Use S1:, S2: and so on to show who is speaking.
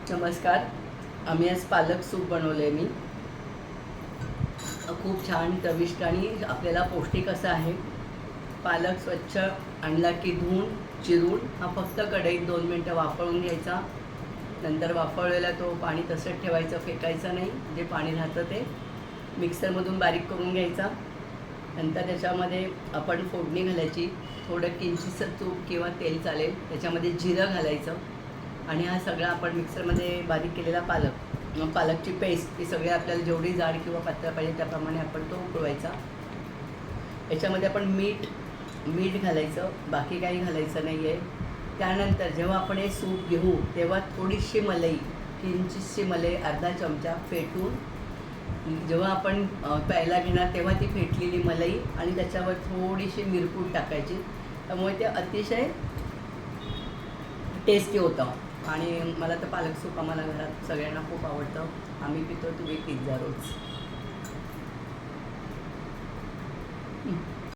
S1: नमस्कार. आम्ही आज पालक सूप बनवलं आहे मी. खूप छान चविष्ट आणि आपल्याला पौष्टिक असं आहे. पालक स्वच्छ आणला की धुवून चिरून हा फक्त कढईत 2 मिनटं वाफळून घ्यायचा. नंतर वाफळलेला तो पाणी तसंच ठेवायचं, फेकायचं नाही. जे पाणी राहतं ते मिक्सरमधून बारीक करून घ्यायचा. नंतर त्याच्यामध्ये आपण फोडणी घालायची. थोडं किंचितसं तूप किंवा तेल चालेल. त्याच्यामध्ये जिरं घालायचं आणि हा सगळा आपण मिक्सरमध्ये बारीक केलेला पालकची पेस्ट ही सगळी आपल्याला जेवढी जाड किंवा पातळ पाहिजे त्याप्रमाणे आपण तो उकळवायचा. याच्यामध्ये आपण मीठ घालायचं, बाकी काही घालायचं नाही आहे. त्यानंतर जेव्हा आपण हे सूप घेऊ तेव्हा थोडीशी मलाई, किंचितशी मलाई अर्धा चमचा फेटून जेव्हा आपण प्यायला घेणार तेव्हा ती फेटलेली मलाई आणि त्याच्यावर थोडीशी मिरपूड टाकायची. त्यामुळे ते अतिशय टेस्टी होतं आणि मला तर पालक सूप आम्हाला घरात सगळ्यांना खूप आवडतं. आम्ही पितो, तुम्ही पिझ्झा रोज.